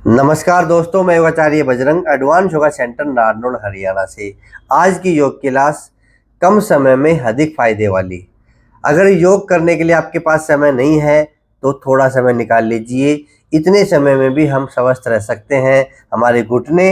नमस्कार दोस्तों, मैं आचार्य बजरंग एडवांस योगा सेंटर नारनौल हरियाणा से। आज की योग क्लास कम समय में अधिक फायदे वाली। अगर योग करने के लिए आपके पास समय नहीं है तो थोड़ा समय निकाल लीजिए। इतने समय में भी हम स्वस्थ रह सकते हैं। हमारे घुटने,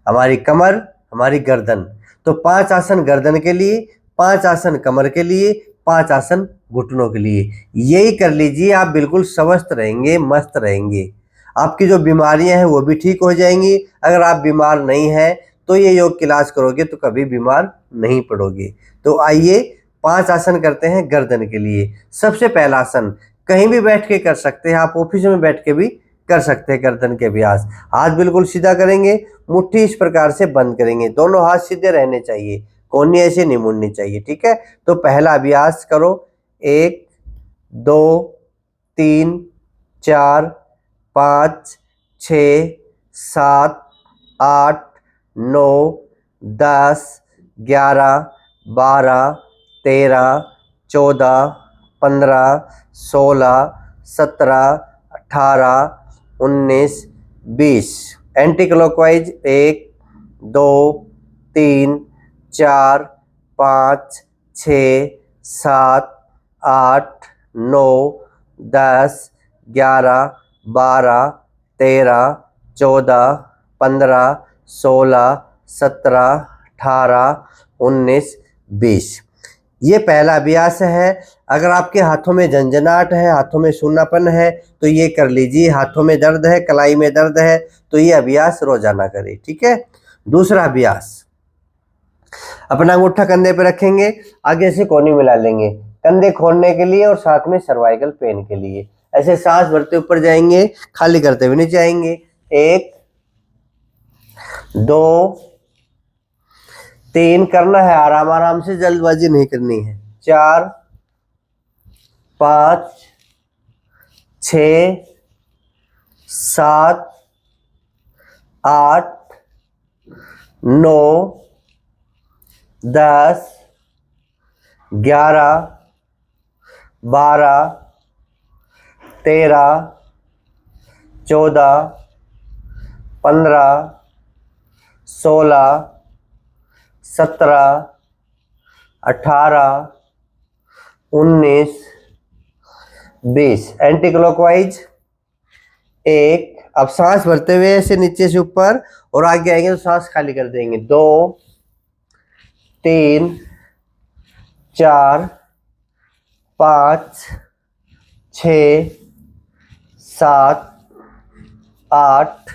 हमारी कमर, हमारी गर्दन। तो 5 आसन गर्दन के लिए, 5 आसन कमर के लिए, 5 आसन घुटनों के लिए। यही कर लीजिए, आप बिल्कुल स्वस्थ रहेंगे, मस्त रहेंगे। आपकी जो बीमारियां हैं वो भी ठीक हो जाएंगी। अगर आप बीमार नहीं हैं तो ये योग क्लास करोगे तो कभी बीमार नहीं पड़ोगे। तो आइए 5 आसन करते हैं गर्दन के लिए। सबसे पहला आसन कहीं भी बैठ के कर सकते हैं, आप ऑफिस में बैठ के भी कर सकते हैं। गर्दन के अभ्यास, हाथ बिल्कुल सीधा करेंगे, मुट्ठी इस प्रकार से बंद करेंगे, दोनों हाथ सीधे रहने चाहिए, कोहनी ऐसे नहीं मुड़नी चाहिए। ठीक है, तो पहला अभ्यास करो। 1 2 3 4 5 6 7 8 9 10 11 12 13 14 15 16 17 18 19 20। Anti clockwise 1 2 3 4 5 6 7 8 9 10 11 12 13 14 15 16 17 18 19 20। ये पहला अभ्यास है। अगर आपके हाथों में झंझनाहट है, हाथों में सूनापन है तो ये कर लीजिए। हाथों में दर्द है, कलाई में दर्द है तो ये अभ्यास रोजाना करें। ठीक है। दूसरा अभ्यास, अपना अंगूठा कंधे पे रखेंगे, आगे से कोहनी मिला लेंगे, कंधे खोलने के लिए और साथ में सर्वाइकल पेन के लिए। ऐसे सांस भरते ऊपर जाएंगे, खाली करते हुए नीचे आएंगे। 1 2 3 करना है, आराम आराम से, जल्दबाजी नहीं करनी है। 4 5 6 7 8 9 10 11 12 13 14 15 16 17 18 19 20। Anti clockwise 1। अब सांस भरते हुए ऐसे नीचे से ऊपर और आगे आएंगे तो सांस खाली कर देंगे। 2 3 4 5 6 7 8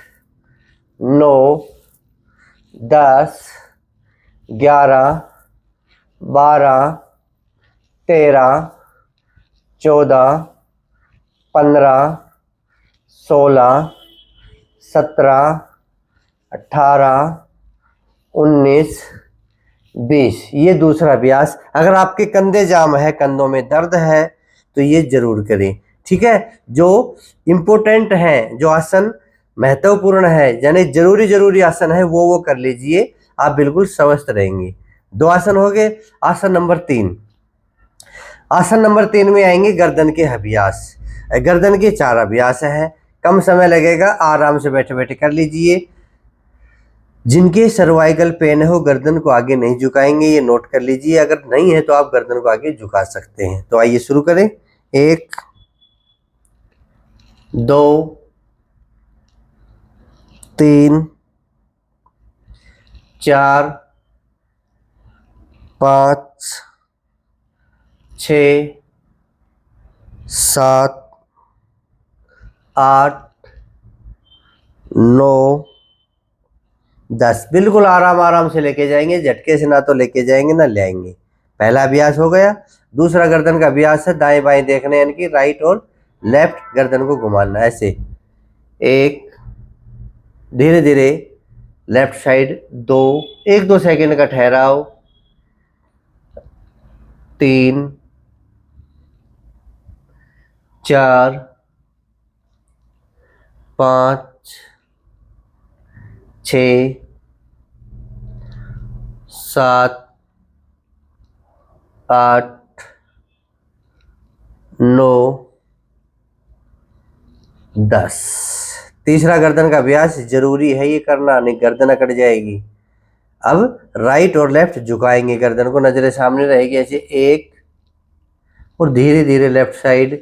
9 10 11 12 13 14 15 16 17 18 19 20। ये दूसरा अभ्यास। अगर आपके कंधे जाम है, कंधों में दर्द है तो ये जरूर करें। ठीक है। जो इम्पोर्टेंट है, जो आसन महत्वपूर्ण है, यानी जरूरी आसन है, वो कर लीजिए, आप बिल्कुल स्वस्थ रहेंगे। 2 आसन हो गए। आसन नंबर 3। आसन नंबर 3 में आएंगे गर्दन के अभ्यास। गर्दन के 4 अभ्यास हैं, कम समय लगेगा, आराम से बैठे बैठे कर लीजिए। जिनके सर्वाइकल पेन है वो गर्दन को आगे नहीं झुकाएंगे, ये नोट कर लीजिए। अगर नहीं है तो आप गर्दन को आगे झुका सकते हैं। तो आइए शुरू करें। 1 2 3 4 5 6 7 8 9 10। बिल्कुल आराम आराम से लेके जाएंगे, झटके से ना तो लेके जाएंगे ना ले आएंगे। पहला अभ्यास हो गया। दूसरा गर्दन का अभ्यास है, दाएं बाएं देखना, यानी कि राइट और लेफ्ट गर्दन को घुमाना। ऐसे 1, धीरे धीरे लेफ्ट साइड 2, 1-2 सेकंड का ठहराव, 3 4 5 6 7 8 9 10। तीसरा, गर्दन का अभ्यास जरूरी है ये करना, नहीं गर्दन अकड़ जाएगी। अब राइट और लेफ्ट झुकाएंगे गर्दन को, नजरें सामने रहेगी ऐसे, एक, और धीरे धीरे लेफ्ट साइड,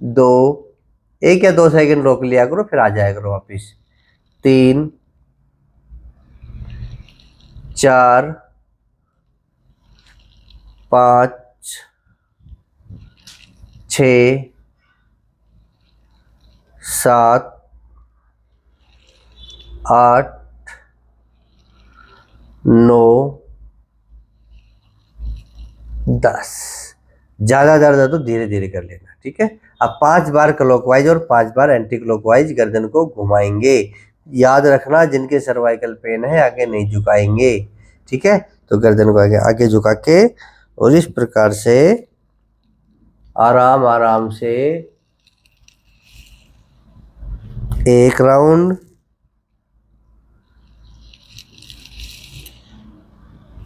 दो, 1 या 2 सेकंड रोक लिया करो, फिर आ जाया करो वापिस, 3, 4, 5, 6, 7, 8, 9, 10। ज़्यादा दर्द है तो धीरे धीरे कर लेना, ठीक है। अब 5 बार क्लॉकवाइज और 5 बार एंटी क्लॉकवाइज गर्दन को घुमाएंगे। याद रखना, जिनके सर्वाइकल पेन है आगे नहीं झुकाएंगे, ठीक है। तो गर्दन को आगे आगे झुका के और इस प्रकार से आराम आराम से 1 राउंड,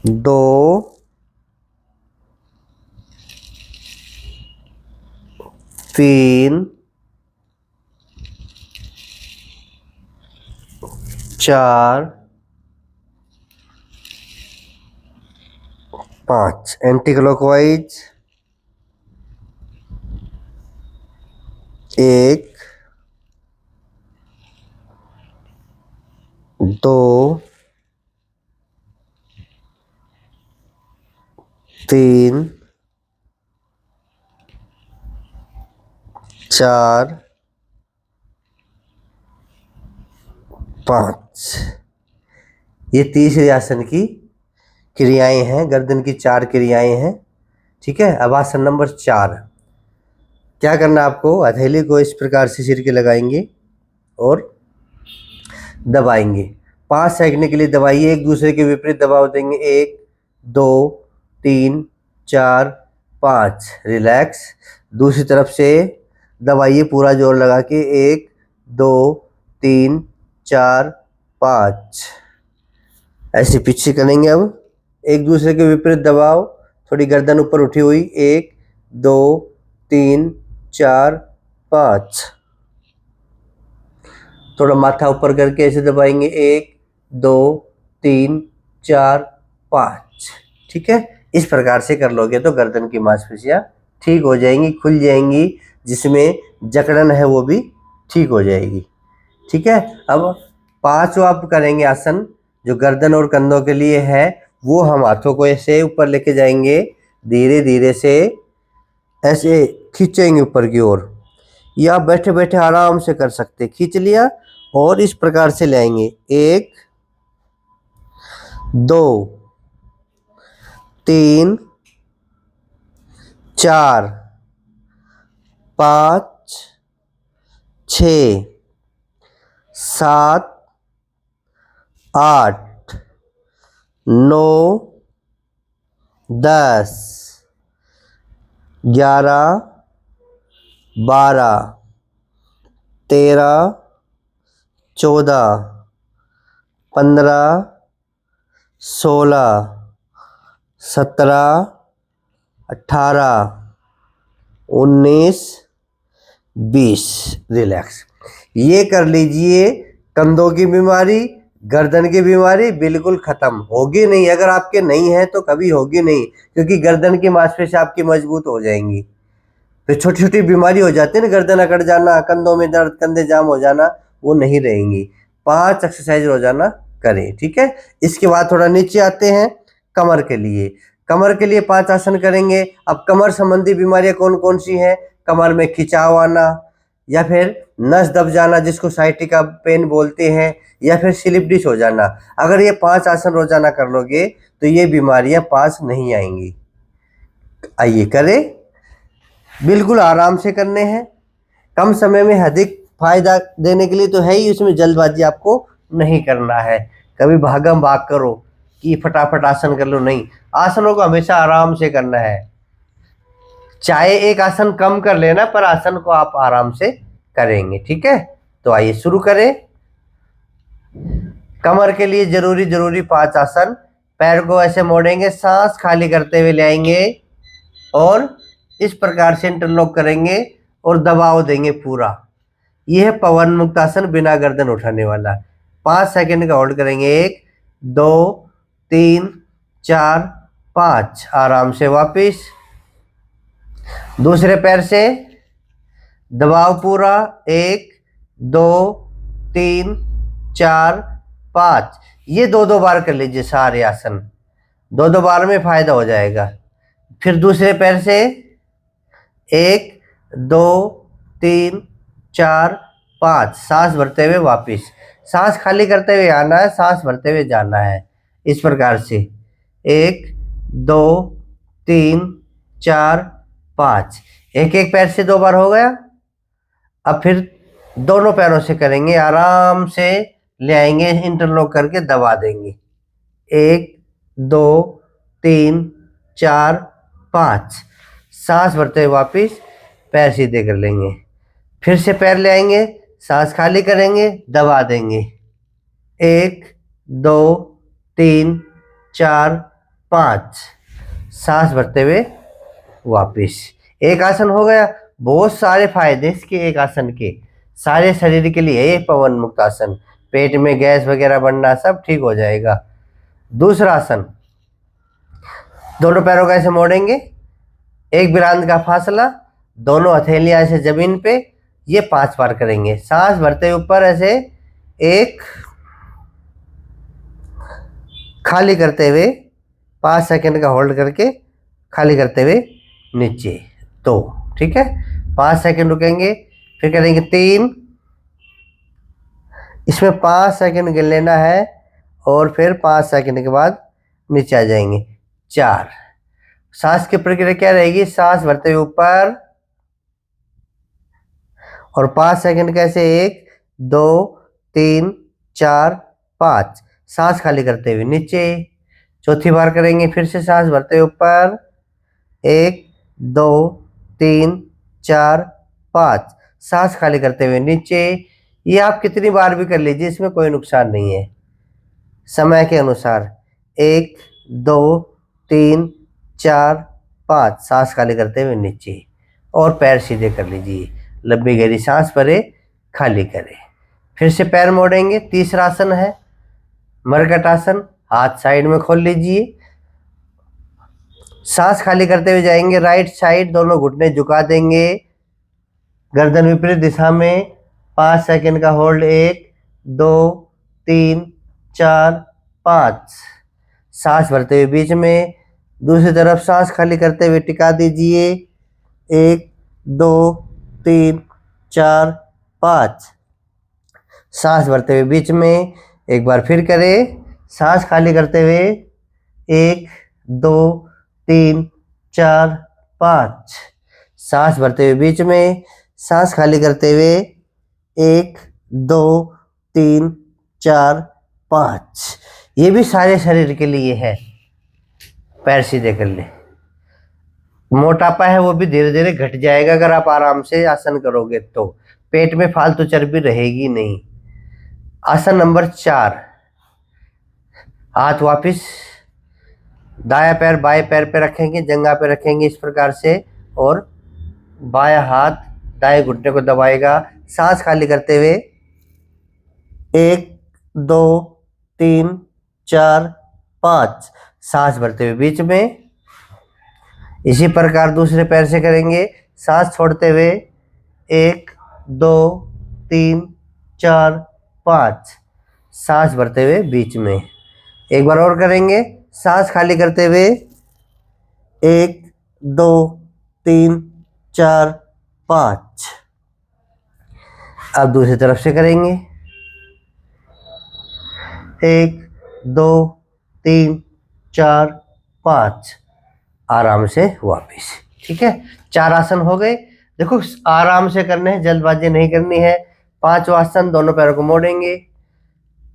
2, 3, 4, 5 एंटी क्लॉकवाइज, 1, 2, 3, 4, 5। ये तीसरे आसन की क्रियाएं हैं, गर्दन की 4 क्रियाएं हैं, ठीक है। अब आसन नंबर 4, क्या करना आपको, हथेली को इस प्रकार से सिर के लगाएंगे और दबाएंगे, 5 सेकंड के लिए दबाइए, एक दूसरे के विपरीत दबाव देंगे, 1, 2, 3, 4, 5, रिलैक्स। दूसरी तरफ से दबाइए पूरा जोर लगा के, 1, 2, 3, 4, 5, ऐसे पीछे करेंगे। अब एक दूसरे के विपरीत दबाव, थोड़ी गर्दन ऊपर उठी हुई, 1, 2, 3, 4, 5, थोड़ा माथा ऊपर करके ऐसे दबाएंगे, 1, 2, 3, 4, 5, ठीक है। इस प्रकार से कर लोगे तो गर्दन की मांसपेशियां ठीक हो जाएंगी, खुल जाएंगी, जिसमें जकड़न है वो भी ठीक हो जाएगी, ठीक है। अब 5 आप करेंगे आसन जो गर्दन और कंधों के लिए है, वो हम हाथों को ऐसे ऊपर लेके जाएंगे, धीरे धीरे से ऐसे खींचेंगे ऊपर की ओर, या बैठे बैठे आराम से कर सकते, खींच लिया और इस प्रकार से लाएंगे, 1, 2, 3, 4, 5, 6, 7, 8, 9, 10, 11, 12, 13, 14, 15, 16, 17, 18, 19, 20, रिलैक्स। ये कर लीजिए, कंधों की बीमारी, गर्दन की बीमारी बिल्कुल खत्म होगी नहीं। अगर आपके नहीं है तो कभी होगी नहीं, क्योंकि गर्दन की मांसपेशियां आपकी मजबूत हो जाएंगी। फिर छोटी छोटी बीमारी हो जाती है ना, गर्दन अकड़ जाना, कंधों में दर्द, कंधे जाम हो जाना, वो नहीं रहेंगी। 5 एक्सरसाइज रोजाना करें, ठीक है। इसके बाद थोड़ा नीचे आते हैं, कमर के लिए। कमर के लिए 5 आसन करेंगे। अब कमर संबंधी बीमारियां कौन कौन सी हैं, कमर में खिंचाव आना, या फिर नस दब जाना जिसको साइटिका पेन बोलते हैं, या फिर स्लिप डिस्क हो जाना। अगर ये 5 आसन रोजाना कर लोगे तो ये बीमारियां पास नहीं आएंगी। आइए करें, बिल्कुल आराम से करने हैं, कम समय में अधिक फायदा देने के लिए तो है ही, उसमें जल्दबाजी आपको नहीं करना है। कभी भागम भाग करो कि फटाफट आसन कर लो, नहीं, आसनों को हमेशा आराम से करना है। चाहे एक आसन कम कर लेना, पर आसन को आप आराम से करेंगे, ठीक है। तो आइए शुरू करें। कमर के लिए जरूरी 5 आसन। पैर को ऐसे मोड़ेंगे, सांस खाली करते हुए ले आएंगे और इस प्रकार से इंटरलॉक करेंगे और दबाव देंगे पूरा। ये है पवन मुक्त आसन बिना गर्दन उठाने वाला। 5 सेकंड का होल्ड करेंगे। 1 2 3 4 5। आराम से वापिस। दूसरे पैर से दबाव पूरा। 1 2 3 4 5। ये दो बार कर लीजिए सारे आसन, दो बार में फायदा हो जाएगा। फिर दूसरे पैर से 1 2 3 4 5। सांस भरते हुए वापिस, सांस खाली करते हुए आना है, सांस भरते हुए जाना है। इस प्रकार से 1 2 3 4 5। एक एक पैर से 2 बार हो गया। अब फिर दोनों पैरों से करेंगे, आराम से ले आएंगे, इंटरलॉक करके दबा देंगे। 1 2 3 4 5। सांस भरते हुए वापिस पैर सीधे कर लेंगे। फिर से पैर ले आएंगे, सांस खाली करेंगे, दबा देंगे। 1 2 3 4 5। सांस भरते हुए वापिस। एक आसन हो गया। बहुत सारे फायदे इसके एक आसन के, सारे शरीर के लिए ये पवन मुक्त आसन। पेट में गैस वगैरह बनना सब ठीक हो जाएगा। दूसरा आसन, दोनों पैरों को ऐसे मोड़ेंगे, एक बिरांद का फासला, दोनों हथेलियां ऐसे जमीन पे, ये 5 बार करेंगे। सांस भरते हुए ऊपर ऐसे, 1 खाली करते हुए 5 सेकंड का होल्ड करके खाली करते हुए नीचे 2। ठीक है, 5 सेकंड रुकेंगे, फिर करेंगे 3। इसमें 5 सेकंड गिन लेना है और फिर 5 सेकंड के बाद नीचे आ जाएंगे। 4। सांस की प्रक्रिया क्या रहेगी? सांस भरते हुए ऊपर और 5 सेकंड कैसे, 1 2 3 4 5। सांस खाली करते हुए नीचे। चौथी बार करेंगे, फिर से सांस भरते हुए ऊपर, 1 2 3 4 5। सांस खाली करते हुए नीचे। ये आप कितनी बार भी कर लीजिए, इसमें कोई नुकसान नहीं है, समय के अनुसार। 1 2 3 4 5। सांस खाली करते हुए नीचे और पैर सीधे कर लीजिए। लंबी गहरी सांस भरे, खाली करें। फिर से पैर मोड़ेंगे। तीसरा आसन है मरकट आसन। हाथ साइड में खोल लीजिए, सांस खाली करते हुए जाएंगे राइट साइड, दोनों घुटने झुका देंगे, गर्दन विपरीत दिशा में। 5 सेकंड का होल्ड। 1 2 3 4 5। सांस भरते हुए बीच में, दूसरी तरफ सांस खाली करते हुए टिका दीजिए। 1 2 3 4 5। सांस भरते हुए बीच में, एक बार फिर करें, सांस खाली करते हुए 1 2 3 4 5। सांस भरते हुए बीच में, सांस खाली करते हुए 1 2 3 4 5। ये भी सारे शरीर के लिए है। पैर सीधे कर ले। मोटापा है वो भी धीरे धीरे घट जाएगा अगर आप आराम से आसन करोगे तो। पेट में फालतू चर्बी रहेगी नहीं। आसन नंबर 4। हाथ वापिस, दाया पैर बाएं पैर पे रखेंगे, जंघा पे रखेंगे इस प्रकार से, और बायां हाथ दाएं घुटने को दबाएगा। सांस खाली करते हुए 1 2 3 4 5। सांस भरते हुए बीच में। इसी प्रकार दूसरे पैर से करेंगे, सांस छोड़ते हुए 1 2 3 4 5। सांस भरते हुए बीच में। एक बार और करेंगे, सांस खाली करते हुए 1 2 3 4 5। अब दूसरी तरफ से करेंगे, 1 2 3 4 5। आराम से वापिस। ठीक है, 4 आसन हो गए। देखो आराम से करने हैं, जल्दबाजी नहीं करनी है। 5वां आसन, दोनों पैरों को मोड़ेंगे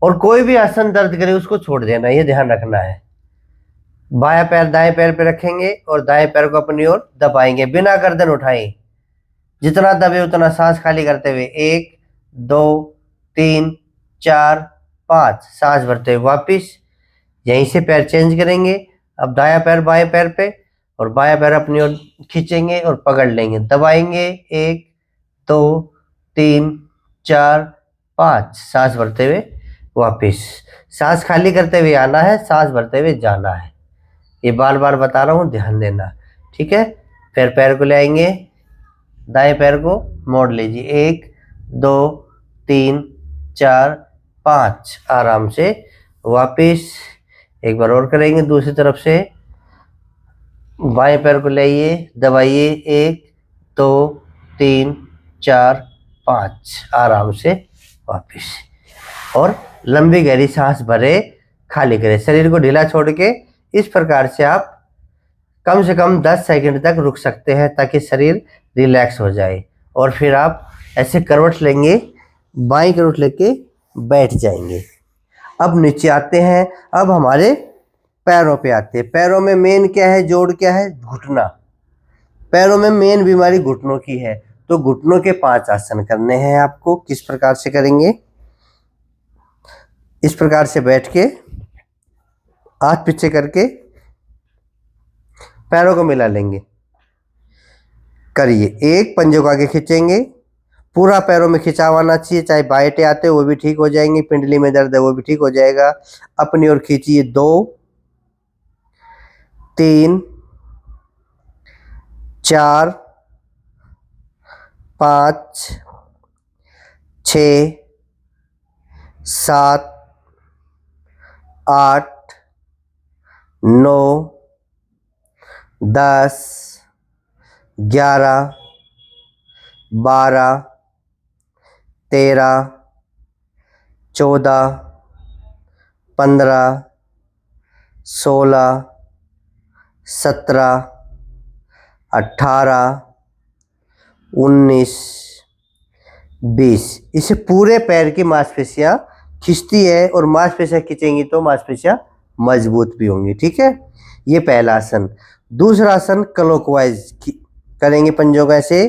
और कोई भी आसन दर्द करे उसको छोड़ देना, ये ध्यान रखना है। बायां पैर दाएं पैर पे रखेंगे और दाएं पैर को अपनी ओर दबाएंगे बिना गर्दन उठाए। जितना दबे उतना सांस खाली करते हुए 1 2 3 4 5। सांस भरते हुए वापिस। यहीं से पैर चेंज करेंगे। अब दायां पैर बाएं पैर पे और बायां पैर अपनी ओर खींचेंगे और पकड़ लेंगे, दबाएंगे। 1 2 3 4 5, सांस भरते हुए वापिस, सांस खाली करते हुए आना है, सांस भरते हुए जाना है। ये बार बार बता रहा हूँ, ध्यान देना। ठीक है, फिर पैर को ले आएंगे, दाएं पैर को मोड़ लीजिए, 1 2 3 4 5, आराम से वापिस। एक बार और करेंगे दूसरी तरफ से, बाएं पैर को लाइए, दबाइए, 1 2 3 4 5, आराम से वापिस। और लंबी गहरी सांस भरे, खाली करें, शरीर को ढीला छोड़ के। इस प्रकार से आप कम से कम 10 सेकंड तक रुक सकते हैं, ताकि शरीर रिलैक्स हो जाए। और फिर आप ऐसे करवट लेंगे, बाईं करवट लेके बैठ जाएंगे। अब नीचे आते हैं, अब हमारे पैरों पे आते हैं। पैरों में मेन क्या है, जोड़ क्या है, घुटना। पैरों में मेन बीमारी घुटनों की है, तो घुटनों के 5 आसन करने हैं आपको। किस प्रकार से करेंगे, इस प्रकार से बैठ के हाथ पीछे करके पैरों को मिला लेंगे, करिए। एक, पंजे को आगे खींचेंगे, पूरा पैरों में खिंचाव आना चाहिए, चाहे बाएं आते वो भी ठीक हो जाएंगे, पिंडली में दर्द है वो भी ठीक हो जाएगा। अपनी ओर खींचिए, 2 3 4 5 6 7 8 9 10 11 12 13 14 15 16 17 18 19 20। इसे पूरे पैर की मांसपेशियां खिंचती है, और मांसपेशियां खिंचेंगी तो मांसपेशियां मजबूत भी होंगी। ठीक है, ये पहला आसन। दूसरा आसन क्लॉकवाइज करेंगे, पंजों का ऐसे,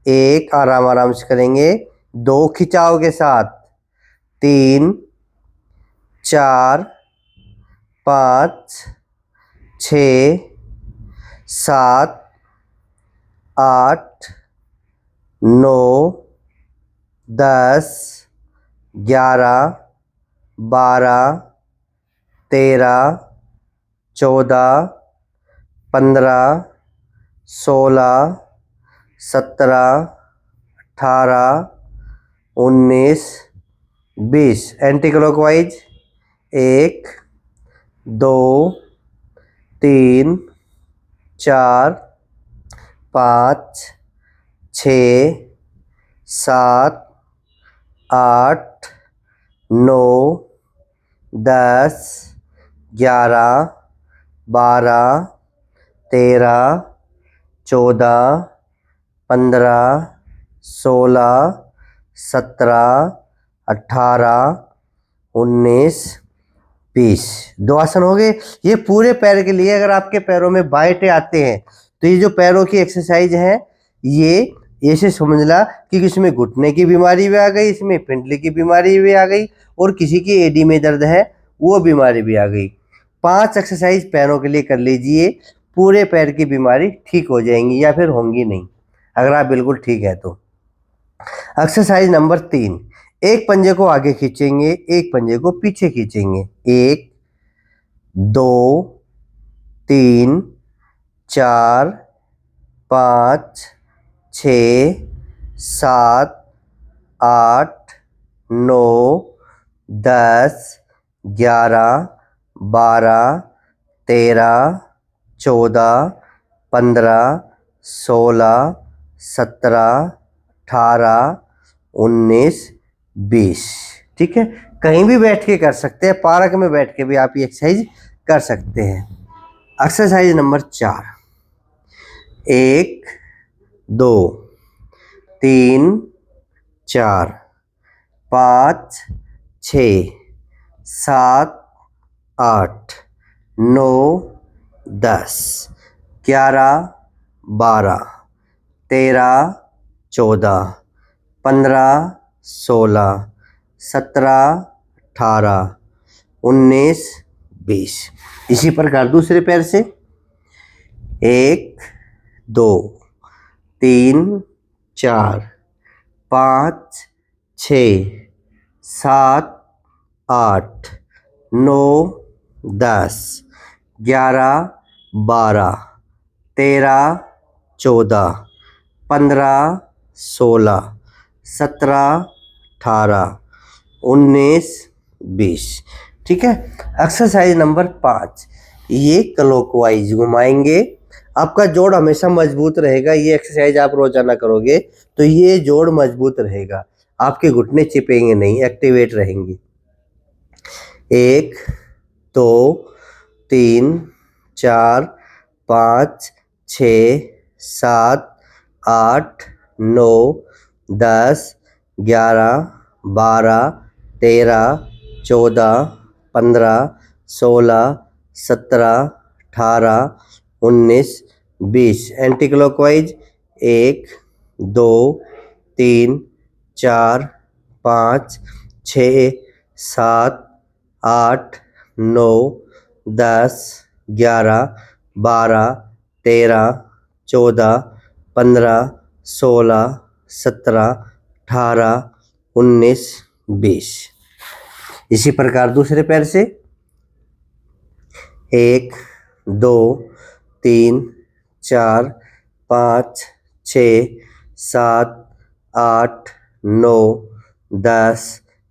1 आराम आराम से करेंगे, 2 खिंचाव के साथ, 3 4 5 6 7 8 9 10 11 12 13 14 15 16 17 18 19 20। Anti clockwise, 1 2 3 4 5 6 7 8 9 10 11 12 13 14 15 16 17 18 19 20। 2 आसन हो गए। ये पूरे पैर के लिए। अगर आपके पैरों में बाएं आते हैं तो ये जो पैरों की एक्सरसाइज है, ये ऐसे समझला कि इसमें घुटने की बीमारी भी आ गई, इसमें पिंडली की बीमारी भी आ गई, और किसी की एडी में दर्द है वो बीमारी भी आ गई। 5 एक्सरसाइज पैरों के लिए कर लीजिए, पूरे पैर की बीमारी ठीक हो जाएंगी, या फिर होंगी नहीं अगर आप बिल्कुल ठीक है तो। एक्सरसाइज नंबर 3, एक पंजे को आगे खींचेंगे, एक पंजे को पीछे खींचेंगे। 1 2 3 4 5 6 7 8 9 10 11 12 13 14 15 16 17 18 19 20। ठीक है, कहीं भी बैठ के कर सकते हैं, पार्क में बैठ के भी आप ये एक्सरसाइज कर सकते हैं। Exercise number 4, 1 2 3 4 5 6 7 8 9 10 11 12 13 14 15 16 17 18 19 20। इसी प्रकार दूसरे पैर से 1 2 3 4 5 6 7 8 9 10 11 12 13 14 15 16 17 18 19 20। ठीक है। एक्सरसाइज नंबर 5, ये क्लॉकवाइज घुमाएंगे। आपका जोड़ हमेशा मजबूत रहेगा। ये एक्सरसाइज आप रोजाना करोगे तो ये जोड़ मजबूत रहेगा, आपके घुटने चिपेंगे नहीं, एक्टिवेट रहेंगे। 1 2 3 4 5 6 7 8 9 10 11 12 13 14 15 16 17 18 19 20। Anti clockwise 1 2 3 4 5 6 7 8 9 10 11 12 13 14 15 16 17 18 19 20। इसी प्रकार दूसरे पैर से 1 2 3 4 5 6 7 8 9 10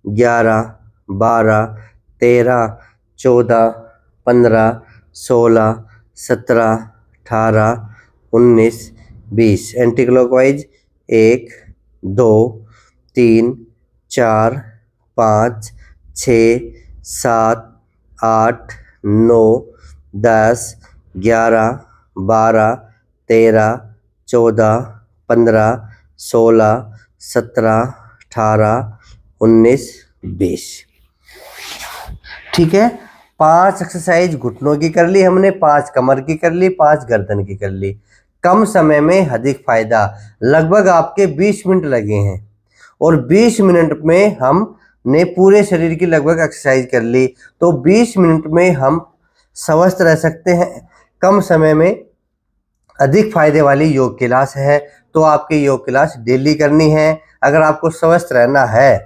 11 12 13 14 15 16 17 18 19 20। Anti clockwise 1 2 3 4 5 6 7 8 9 10 11 12 13 14 15 16 17 18 19 20। ठीक है। 5 एक्सरसाइज घुटनों की कर ली हमने, 5 कमर की कर ली, 5 गर्दन की कर ली। कम समय में अधिक फायदा। लगभग आपके 20 मिनट लगे हैं और 20 मिनट में हमने पूरे शरीर की लगभग एक्सरसाइज कर ली। तो 20 मिनट में हम स्वस्थ रह सकते हैं। कम समय में अधिक फायदे वाली योग क्लास है, तो आपकी योग क्लास डेली करनी है। अगर आपको स्वस्थ रहना है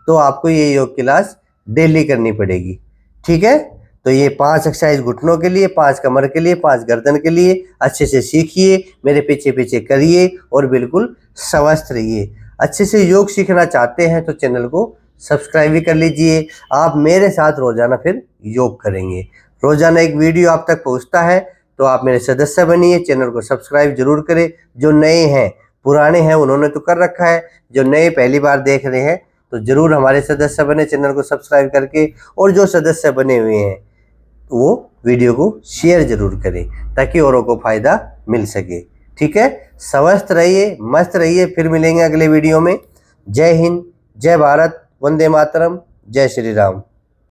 तो आपको ये योग क्लास डेली करनी पड़ेगी। ठीक है। तो ये 5 एक्सरसाइज घुटनों के लिए, 5 कमर के लिए, 5 गर्दन के लिए अच्छे से सीखिए, मेरे पीछे पीछे करिए और बिल्कुल स्वस्थ रहिए। अच्छे से योग सीखना चाहते हैं तो चैनल को सब्सक्राइब भी कर लीजिए। आप मेरे साथ रोजाना फिर योग करेंगे। रोजाना एक वीडियो आप तक पहुंचता है, तो आप मेरे सदस्य बनिए, चैनल को सब्सक्राइब जरूर करें। जो नए हैं, पुराने हैं उन्होंने तो कर रखा है, जो नए पहली बार देख रहे हैं तो जरूर हमारे सदस्य बने चैनल को सब्सक्राइब करके। और जो सदस्य बने हुए हैं वो वीडियो को शेयर जरूर करें ताकि औरों को फायदा मिल सके। ठीक है। स्वस्थ रहिए, मस्त रहिए। फिर मिलेंगे अगले वीडियो में। जय हिंद, जय भारत, वंदे मातरम, जय श्री राम।